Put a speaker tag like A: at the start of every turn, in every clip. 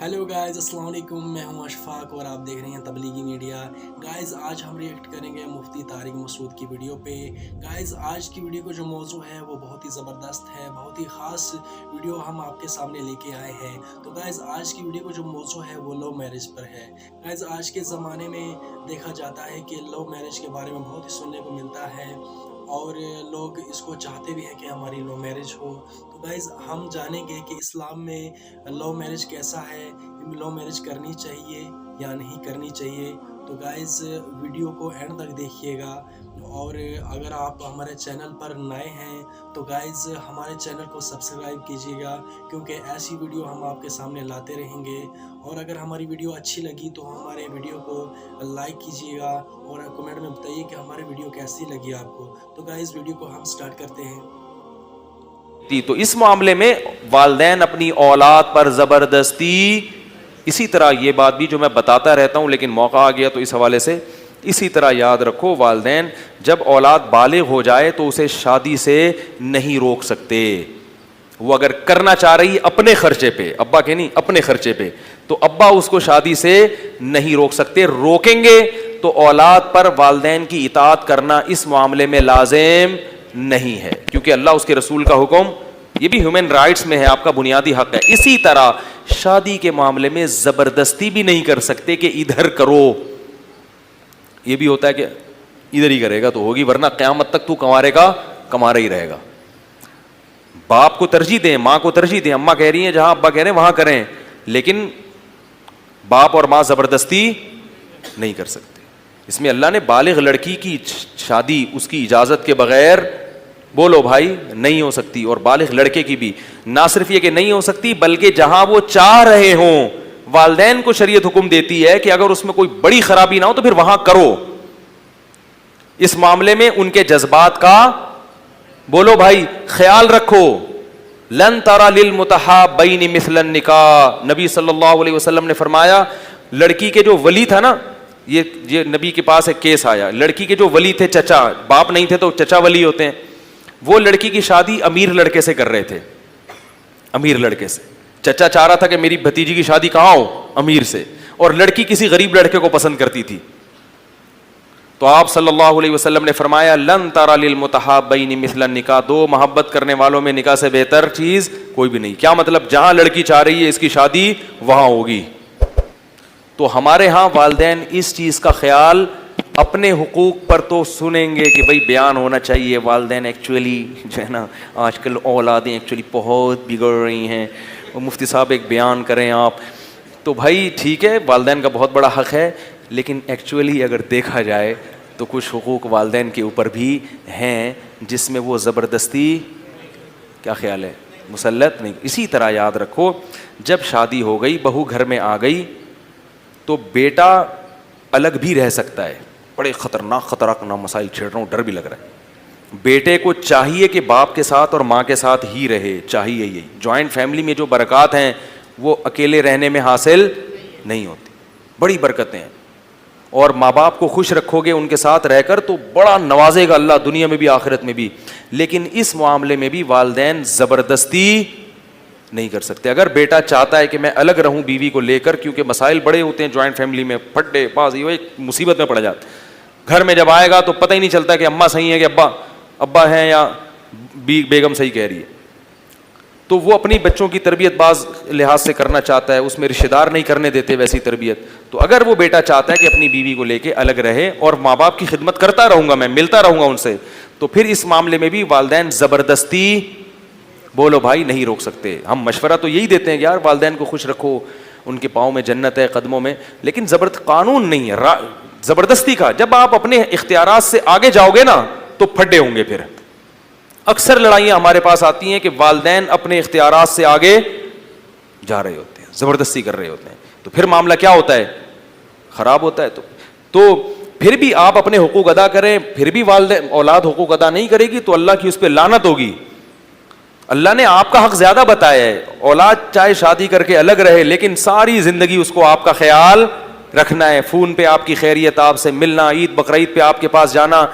A: Hello guys, السلام علیکم. میں ہوں اشفاق اور آپ دیکھ رہے ہیں تبلیغی میڈیا. گائز آج ہم ریئیکٹ کریں گے مفتی طارق مسعود کی ویڈیو پہ. گائز آج کی ویڈیو کا جو موضوع ہے وہ بہت ہی زبردست ہے، بہت ہی خاص ویڈیو ہم آپ کے سامنے لے کے آئے ہیں. تو گائز آج کی ویڈیو کا جو موضوع ہے وہ لو میرج پر ہے. گائز آج کے زمانے میں دیکھا جاتا ہے کہ لو میرج کے بارے میں بہت ہی سننے کو ملتا ہے اور لوگ اس کو چاہتے بھی ہیں کہ ہماری لو میرج ہو. تو گائز ہم جانیں گے کہ اسلام میں لو میرج کیسا ہے، لو میرج کرنی چاہیے یا نہیں کرنی چاہیے. تو گائز ویڈیو کو اینڈ تک دیکھیے گا، اور اگر آپ ہمارے چینل پر نئے ہیں تو گائز ہمارے چینل کو سبسکرائب کیجیے گا، کیونکہ ایسی ویڈیو ہم آپ کے سامنے لاتے رہیں گے. اور اگر ہماری ویڈیو اچھی لگی تو ہمارے ویڈیو کو لائک کیجیے گا اور کمنٹ میں بتائیے کہ ہماری ویڈیو کیسی لگی آپ کو. تو گائز ویڈیو کو ہم سٹارٹ کرتے ہیں.
B: تو اس معاملے میں والدین اپنی اولاد پر زبردستی، اسی طرح یہ بات بھی جو میں بتاتا رہتا ہوں لیکن موقع آ گیا تو اس حوالے سے اسی طرح یاد رکھو، والدین جب اولاد بالغ ہو جائے تو اسے شادی سے نہیں روک سکتے. وہ اگر کرنا چاہ رہی اپنے خرچے پہ، ابا کے نہیں اپنے خرچے پہ، تو ابا اس کو شادی سے نہیں روک سکتے. روکیں گے تو اولاد پر والدین کی اطاعت کرنا اس معاملے میں لازم نہیں ہے، کیونکہ اللہ اس کے رسول کا حکم یہ بھی ہیومن رائٹس میں ہے، آپ کا بنیادی حق ہے. اسی طرح شادی کے معاملے میں زبردستی بھی نہیں کر سکتے کہ ادھر کرو. یہ بھی ہوتا ہے کہ ادھر ہی کرے گا تو ہوگی، ورنہ قیامت تک تو کمارا ہی رہے گا. باپ کو ترجیح دیں، ماں کو ترجیح دیں. اماں کہہ رہی ہیں جہاں ابا کہہ رہے ہیں وہاں کریں، لیکن باپ اور ماں زبردستی نہیں کر سکتے. اس میں اللہ نے بالغ لڑکی کی شادی اس کی اجازت کے بغیر بولو بھائی نہیں ہو سکتی، اور بالغ لڑکے کی بھی. نہ صرف یہ کہ نہیں ہو سکتی بلکہ جہاں وہ چاہ رہے ہوں، والدین کو شریعت حکم دیتی ہے کہ اگر اس میں کوئی بڑی خرابی نہ ہو تو پھر وہاں کرو. اس معاملے میں ان کے جذبات کا بولو بھائی خیال رکھو. لن ترى للمتحابین مثل النکاح، نبی صلی اللہ علیہ وسلم نے فرمایا لڑکی کے جو ولی تھا نا، یہ نبی کے پاس ایک کیس آیا، لڑکی کے جو ولی تھے، چچا، باپ نہیں تھے تو چچا ولی ہوتے ہیں، وہ لڑکی کی شادی امیر لڑکے سے کر رہے تھے. امیر لڑکے سے چچا چاہ رہا تھا کہ میری بھتیجی کی شادی کہاں ہو، امیر سے، اور لڑکی کسی غریب لڑکے کو پسند کرتی تھی. تو آپ صلی اللہ علیہ وسلم نے فرمایا لن ترى للمتحابین مثل النکاح، دو محبت کرنے والوں میں نکاح سے بہتر چیز کوئی بھی نہیں. کیا مطلب؟ جہاں لڑکی چاہ رہی ہے اس کی شادی وہاں ہوگی. تو ہمارے ہاں والدین اس چیز کا خیال اپنے حقوق پر تو سنیں گے کہ بھائی بیان ہونا چاہیے. والدین ایکچولی جو ہے نا آج کل اولادیں ایکچولی بہت بگڑ رہی ہیں، مفتی صاحب ایک بیان کریں آپ. تو بھائی ٹھیک ہے، والدین کا بہت بڑا حق ہے، لیکن ایکچولی اگر دیکھا جائے تو کچھ حقوق والدین کے اوپر بھی ہیں جس میں وہ زبردستی کیا خیال ہے مسلط نہیں. اسی طرح یاد رکھو جب شادی ہو گئی، بہو گھر میں آ گئی، تو بیٹا الگ بھی رہ سکتا ہے. بڑے خطرناک مسائل چھیڑ رہا ہوں، ڈر بھی لگ رہا ہے. بیٹے کو چاہیے کہ باپ کے ساتھ اور ماں کے ساتھ ہی رہے، چاہیے. یہی جوائنٹ فیملی میں جو برکات ہیں وہ اکیلے رہنے میں حاصل نہیں ہوتی، بڑی برکتیں ہیں. اور ماں باپ کو خوش رکھو گے ان کے ساتھ رہ کر تو بڑا نوازے گا اللہ، دنیا میں بھی آخرت میں بھی. لیکن اس معاملے میں بھی والدین زبردستی نہیں کر سکتے. اگر بیٹا چاہتا ہے کہ میں الگ رہوں بیوی کو لے کر، کیونکہ مسائل بڑے ہوتے ہیں جوائنٹ فیملی میں، پھڈے بازی وہ ایک مصیبت میں پڑ جاتا ہے. گھر میں جب آئے گا تو پتہ ہی نہیں چلتا کہ اماں صحیح ہے کہ ابا ہیں یا بیگم صحیح کہہ رہی ہے. تو وہ اپنی بچوں کی تربیت بعض لحاظ سے کرنا چاہتا ہے، اس میں رشتہ دار نہیں کرنے دیتے ویسی تربیت. تو اگر وہ بیٹا چاہتا ہے کہ اپنی بیوی کو لے کے الگ رہے اور ماں باپ کی خدمت کرتا رہوں گا، میں ملتا رہوں گا ان سے، تو پھر اس معاملے میں بھی والدین زبردستی بولو بھائی نہیں روک سکتے. ہم مشورہ تو یہی دیتے ہیں کہ یار والدین کو خوش رکھو، ان کے پاؤں میں جنت ہے، قدموں میں، لیکن قانون نہیں ہے زبردستی کا. جب آپ اپنے اختیارات سے آگے جاؤ گے نا تو پھڈے ہوں گے. پھر اکثر لڑائیاں ہمارے پاس آتی ہیں کہ والدین اپنے اختیارات سے آگے جا رہے ہوتے ہیں، زبردستی کر رہے ہوتے ہیں، تو پھر معاملہ کیا ہوتا ہے؟ خراب ہوتا ہے. تو پھر بھی آپ اپنے حقوق ادا کریں، پھر بھی والدین اولاد حقوق ادا نہیں کرے گی تو اللہ کی اس پہ لعنت ہوگی. اللہ نے آپ کا حق زیادہ بتایا ہے. اولاد چاہے شادی کر کے الگ رہے لیکن ساری زندگی اس کو آپ کا خیال رکھنا ہے. فون پہ آپ کی خیریت، آپ سے ملنا، عید بقرعید پہ آپ کے پاس جانا.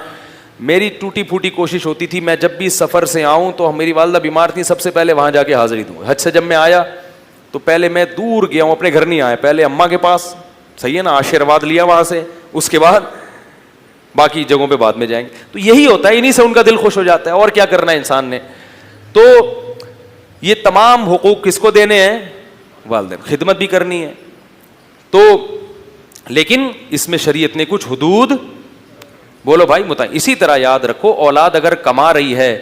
B: میری ٹوٹی پھوٹی کوشش ہوتی تھی میں جب بھی سفر سے آؤں تو میری والدہ بیمار تھی، سب سے پہلے وہاں جا کے حاضری دوں. حج سے جب میں آیا تو پہلے میں دور گیا ہوں, اپنے گھر نہیں آیا, پہلے اماں کے پاس, صحیح ہے نا, آشیرواد لیا وہاں سے, اس کے بعد باقی جگہوں پہ بعد میں جائیں گے. تو یہی ہوتا ہے, انہیں سے ان کا دل خوش ہو جاتا ہے. اور کیا کرنا ہے انسان نے. تو یہ تمام حقوق کس کو دینے ہیں؟ والدین. خدمت بھی کرنی ہے تو, لیکن اس میں شریعت نے کچھ حدود, بولو بھائی اسی طرح یاد رکھو, اولاد اگر کما رہی ہے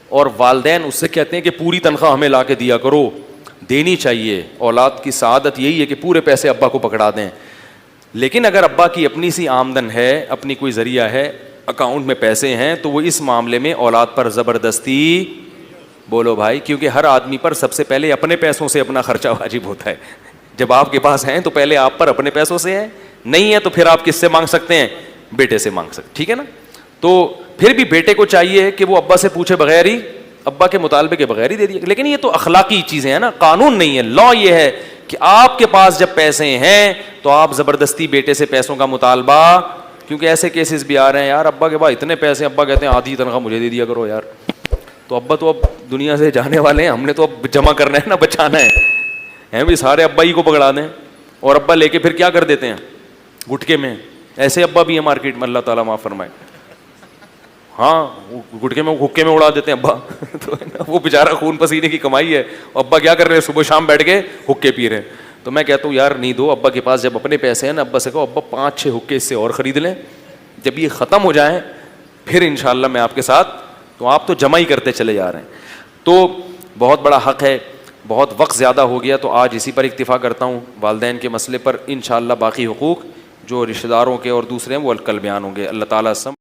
B: اور والدین اس سے کہتے ہیں کہ پوری تنخواہ ہمیں لا کے دیا کرو, دینی چاہیے. اولاد کی سعادت یہی ہے کہ پورے پیسے ابا کو پکڑا دیں. لیکن اگر ابا کی اپنی سی آمدن ہے, اپنی کوئی ذریعہ ہے, اکاؤنٹ میں پیسے ہیں, تو وہ اس معاملے میں اولاد پر زبردستی, بولو بھائی, کیونکہ ہر آدمی پر سب سے پہلے اپنے پیسوں سے اپنا خرچہ واجب ہوتا ہے. جب آپ کے پاس ہیں تو پہلے آپ پر اپنے پیسوں سے ہے, نہیں ہے تو پھر آپ کس سے مانگ سکتے ہیں؟ بیٹے سے مانگ سکتے, ٹھیک ہے نا. تو پھر بھی بیٹے کو چاہیے کہ وہ ابا سے پوچھے بغیر ہی, ابا کے مطالبے کے بغیر ہی دے دیے. لیکن یہ تو اخلاقی چیزیں ہیں نا, قانون نہیں ہے. لا یہ ہے کہ آپ کے پاس جب پیسے ہیں تو آپ زبردستی بیٹے سے پیسوں کا مطالبہ, کیونکہ ایسے کیسز بھی آ رہے ہیں یار, ابا کے پاس اتنے پیسے, ابا کہتے ہیں آدھی تنخواہ مجھے دے دیا کرو یار. تو ابا تو اب دنیا سے جانے والے ہیں, ہم نے تو اب جمع کرنا ہے نا, بچانا ہے بھی, سارے ابا ہی کو پکڑا دیں. اور ابا لے کے پھر کیا کر دیتے ہیں؟ گٹکے میں. ایسے ابا بھی ہیں مارکیٹ میں, اللہ تعالیٰ معاف فرمائے. ہاں, گٹکے میں حکے میں اڑا دیتے ہیں ابا. تو وہ بیچارہ خون پسینے کی کمائی ہے, ابا کیا کر رہے ہیں؟ صبح شام بیٹھ کے حکے پی رہے ہیں. تو میں کہتا ہوں یار نہیں دو, ابا کے پاس جب اپنے پیسے ہیں نا, ابا سے کہو ابا 5-6 حکے اس سے اور خرید لیں, جب یہ ختم ہو جائیں پھر انشاءاللہ میں آپ کے ساتھ. تو آپ تو جمع ہی کرتے چلے جا رہے ہیں. تو بہت بڑا حق ہے. بہت وقت زیادہ ہو گیا تو آج اسی پر اکتفا کرتا ہوں, والدین کے مسئلے پر. انشاءاللہ باقی حقوق جو رشتہ داروں کے اور دوسرے ہیں وہ کل بیان ہوں گے. اللہ تعالیٰ سم